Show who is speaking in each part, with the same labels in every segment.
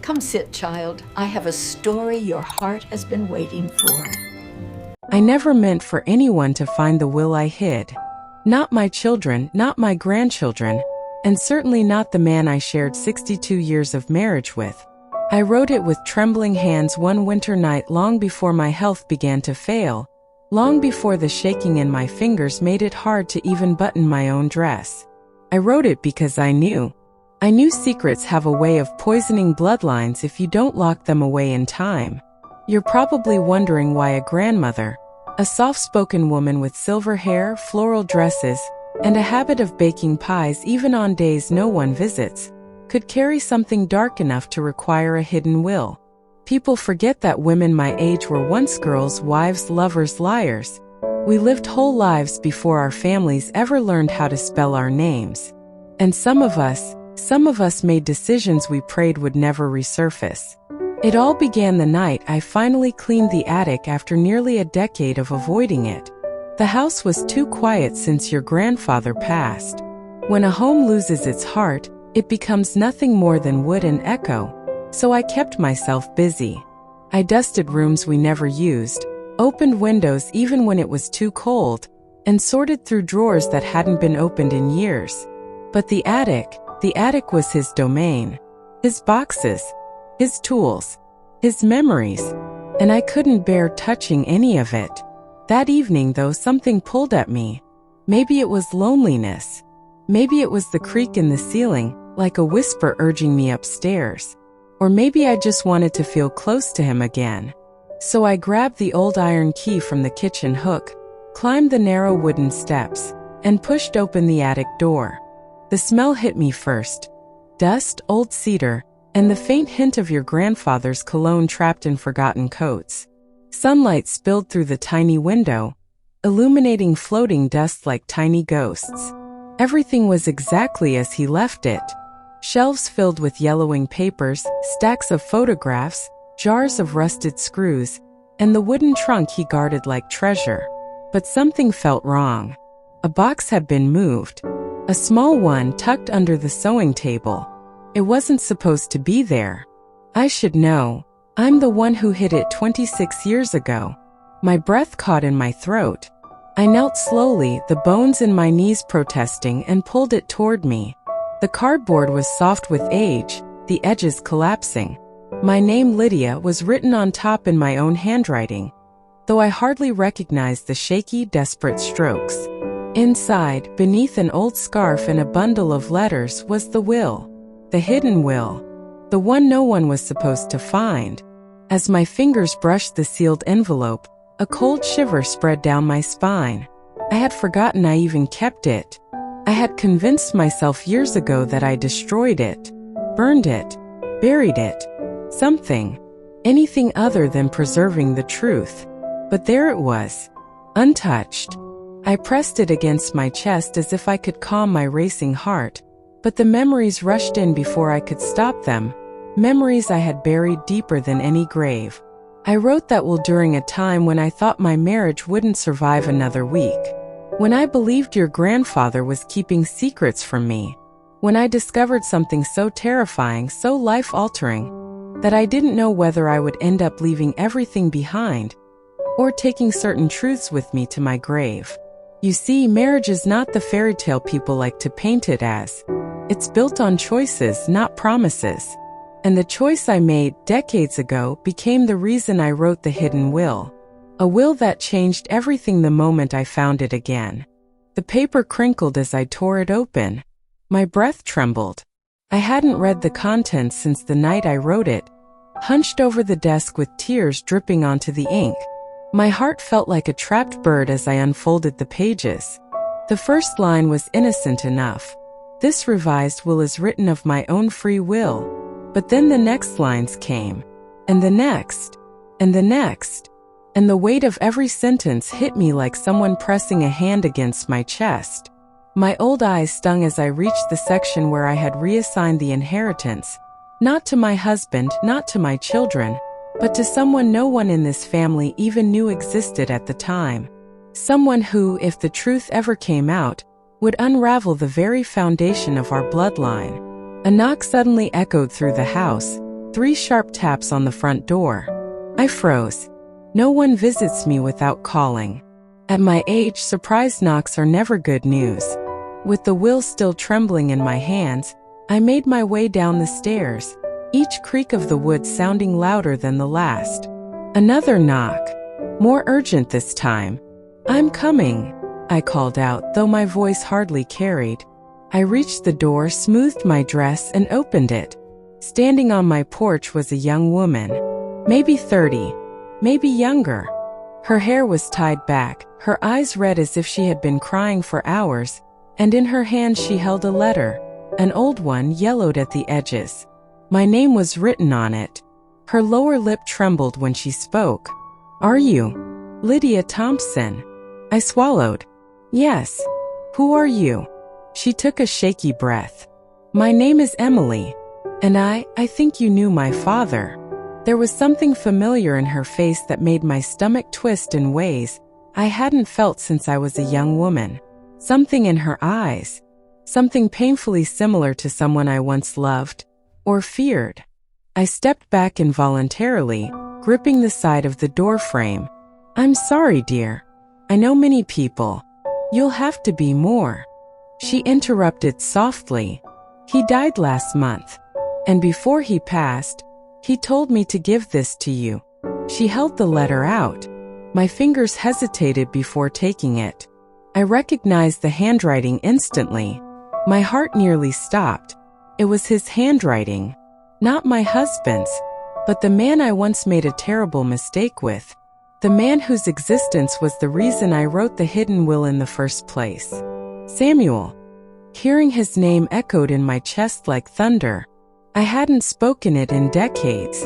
Speaker 1: Come sit, child. I have a story your heart has been waiting for.
Speaker 2: I never meant for anyone to find the will I hid. Not my children, not my grandchildren, and certainly not the man I shared 62 years of marriage with. I wrote it with trembling hands one winter night long before my health began to fail, long before the shaking in my fingers made it hard to even button my own dress. I wrote it because I knew secrets have a way of poisoning bloodlines if you don't lock them away in time. You're probably wondering why a grandmother, a soft-spoken woman with silver hair, floral dresses, and a habit of baking pies even on days no one visits, could carry something dark enough to require a hidden will. People forget that women my age were once girls, wives, lovers, liars. We lived whole lives before our families ever learned how to spell our names. And some of us made decisions we prayed would never resurface. It all began the night I finally cleaned the attic after nearly a decade of avoiding it. The house was too quiet since your grandfather passed. When a home loses its heart, it becomes nothing more than wood and echo. So I kept myself busy. I dusted rooms we never used, opened windows even when it was too cold, and sorted through drawers that hadn't been opened in years. But the attic was his domain. His boxes, his tools, his memories, and I couldn't bear touching any of it. That evening, though, something pulled at me. Maybe it was loneliness. Maybe it was the creak in the ceiling, like a whisper urging me upstairs. Or maybe I just wanted to feel close to him again. So I grabbed the old iron key from the kitchen hook, climbed the narrow wooden steps, and pushed open the attic door. The smell hit me first. Dust, old cedar, and the faint hint of your grandfather's cologne trapped in forgotten coats. Sunlight spilled through the tiny window, illuminating floating dust like tiny ghosts. Everything was exactly as he left it. Shelves filled with yellowing papers, stacks of photographs, jars of rusted screws, and the wooden trunk he guarded like treasure. But something felt wrong. A box had been moved. A small one tucked under the sewing table. It wasn't supposed to be there. I should know. I'm the one who hid it 26 years ago. My breath caught in my throat. I knelt slowly, the bones in my knees protesting, and pulled it toward me. The cardboard was soft with age, the edges collapsing. My name, Lydia, was written on top in my own handwriting, though I hardly recognized the shaky, desperate strokes. Inside, beneath an old scarf and a bundle of letters, was the will. The hidden will. The one no one was supposed to find. As my fingers brushed the sealed envelope, a cold shiver spread down my spine. I had forgotten I even kept it. I had convinced myself years ago that I destroyed it, burned it, buried it. Something. Anything other than preserving the truth. But there it was. Untouched. I pressed it against my chest as if I could calm my racing heart. But the memories rushed in before I could stop them. Memories I had buried deeper than any grave. I wrote that will during a time when I thought my marriage wouldn't survive another week. When I believed your grandfather was keeping secrets from me. When I discovered something so terrifying, so life-altering, that I didn't know whether I would end up leaving everything behind or taking certain truths with me to my grave. You see, marriage is not the fairy tale people like to paint it as. It's built on choices, not promises. And the choice I made decades ago became the reason I wrote the hidden will. A will that changed everything the moment I found it again. The paper crinkled as I tore it open. My breath trembled. I hadn't read the contents since the night I wrote it, hunched over the desk with tears dripping onto the ink. My heart felt like a trapped bird as I unfolded the pages. The first line was innocent enough. This revised will is written of my own free will. But then the next lines came. And the next. And the next. And the weight of every sentence hit me like someone pressing a hand against my chest. My old eyes stung as I reached the section where I had reassigned the inheritance. Not to my husband, not to my children, but to someone no one in this family even knew existed at the time. Someone who, if the truth ever came out, would unravel the very foundation of our bloodline. A knock suddenly echoed through the house, 3 sharp taps on the front door. I froze. No one visits me without calling. At my age, surprise knocks are never good news. With the will still trembling in my hands, I made my way down the stairs, each creak of the wood sounding louder than the last. Another knock. More urgent this time. "I'm coming," I called out, though my voice hardly carried. I reached the door, smoothed my dress, and opened it. Standing on my porch was a young woman. Maybe 30, maybe younger. Her hair was tied back, her eyes red as if she had been crying for hours, and in her hand she held a letter, an old one yellowed at the edges. My name was written on it. Her lower lip trembled when she spoke. "Are you Lydia Thompson?" I swallowed. "Yes. Who are you?" She took a shaky breath. "My name is Emily. And I think you knew my father." There was something familiar in her face that made my stomach twist in ways I hadn't felt since I was a young woman. Something in her eyes. Something painfully similar to someone I once loved or feared. I stepped back involuntarily, gripping the side of the door frame. "I'm sorry, dear. I know many people. You'll have to be more." She interrupted softly. "He died last month. And before he passed, he told me to give this to you." She held the letter out. My fingers hesitated before taking it. I recognized the handwriting instantly. My heart nearly stopped. It was his handwriting. Not my husband's, but the man I once made a terrible mistake with. The man whose existence was the reason I wrote the hidden will in the first place. Samuel. Hearing his name echoed in my chest like thunder. I hadn't spoken it in decades,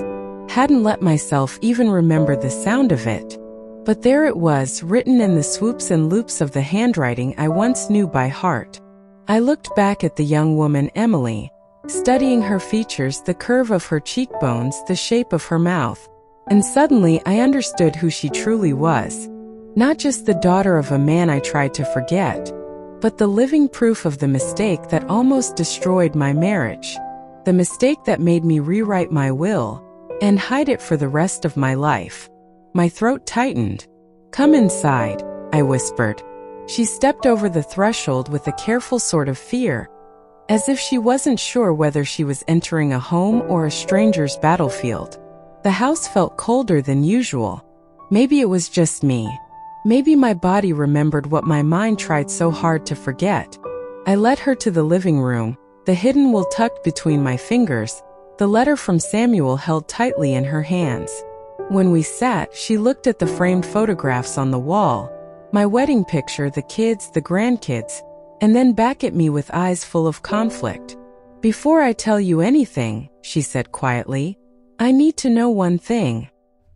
Speaker 2: hadn't let myself even remember the sound of it. But there it was, written in the swoops and loops of the handwriting I once knew by heart. I looked back at the young woman Emily, studying her features, the curve of her cheekbones, the shape of her mouth. And suddenly I understood who she truly was. Not just the daughter of a man I tried to forget, but the living proof of the mistake that almost destroyed my marriage. The mistake that made me rewrite my will and hide it for the rest of my life. My throat tightened. "Come inside," I whispered. She stepped over the threshold with a careful sort of fear, as if she wasn't sure whether she was entering a home or a stranger's battlefield. The house felt colder than usual. Maybe it was just me. Maybe my body remembered what my mind tried so hard to forget. I led her to the living room, the hidden will tucked between my fingers, the letter from Samuel held tightly in her hands. When we sat, she looked at the framed photographs on the wall, my wedding picture, the kids, the grandkids, and then back at me with eyes full of conflict. "Before I tell you anything," she said quietly, "I need to know one thing."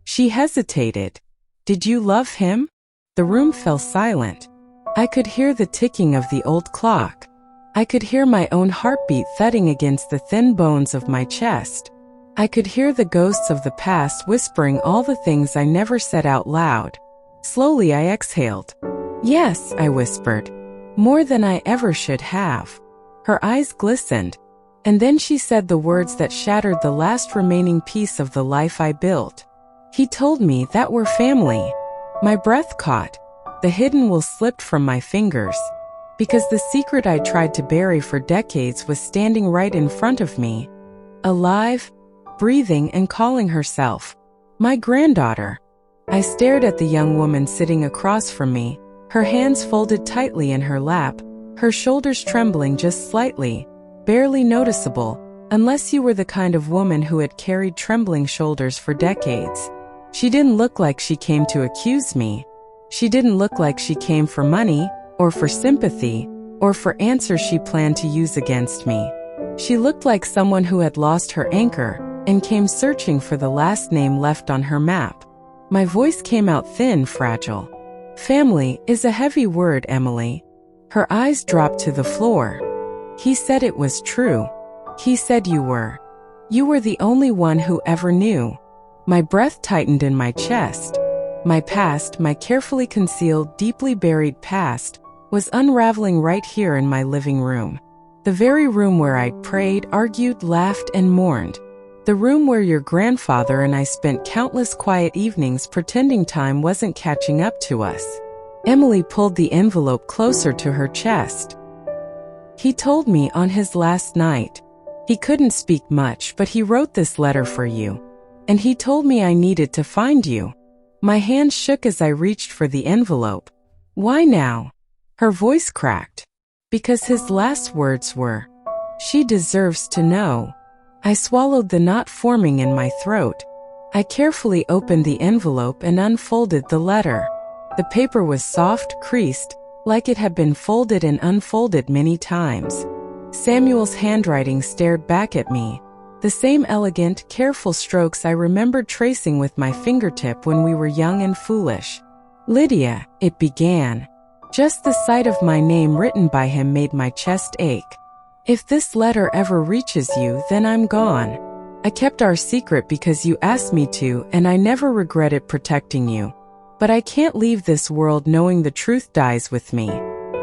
Speaker 2: She hesitated. "Did you love him?" The room fell silent. I could hear the ticking of the old clock. I could hear my own heartbeat thudding against the thin bones of my chest. I could hear the ghosts of the past whispering all the things I never said out loud. Slowly I exhaled. "Yes," I whispered. "More than I ever should have." Her eyes glistened. And then she said the words that shattered the last remaining piece of the life I built. "He told me that we're family." My breath caught. The hidden will slipped from my fingers. Because the secret I tried to bury for decades was standing right in front of me. Alive, breathing, and calling herself my granddaughter. I stared at the young woman sitting across from me, her hands folded tightly in her lap, her shoulders trembling just slightly, barely noticeable, unless you were the kind of woman who had carried trembling shoulders for decades. She didn't look like she came to accuse me. She didn't look like she came for money, or for sympathy, or for answers she planned to use against me. She looked like someone who had lost her anchor and came searching for the last name left on her map. My voice came out thin, fragile. "Family is a heavy word, Emily." Her eyes dropped to the floor. "He said it was true. He said you were. You were the only one who ever knew." My breath tightened in my chest. My past, my carefully concealed, deeply buried past, was unraveling right here in my living room. The very room where I'd prayed, argued, laughed, and mourned. The room where your grandfather and I spent countless quiet evenings pretending time wasn't catching up to us. Emily pulled the envelope closer to her chest. He told me on his last night. He couldn't speak much, but he wrote this letter for you. And he told me I needed to find you. My hand shook as I reached for the envelope. Why now? Her voice cracked. Because his last words were, "She deserves to know." I swallowed the knot forming in my throat. I carefully opened the envelope and unfolded the letter. The paper was soft, creased, like it had been folded and unfolded many times. Samuel's handwriting stared back at me. The same elegant, careful strokes I remembered tracing with my fingertip when we were young and foolish. "Lydia," it began. Just the sight of my name written by him made my chest ache. "If this letter ever reaches you, then I'm gone. I kept our secret because you asked me to, and I never regretted protecting you. But I can't leave this world knowing the truth dies with me.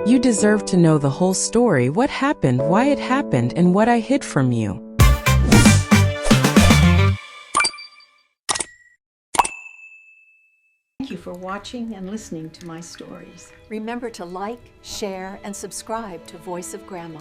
Speaker 2: You deserve to know the whole story, what happened, why it happened, and what I hid from you."
Speaker 1: Thank you for watching and listening to my stories. Remember to like, share, and subscribe to Voice of Grandma.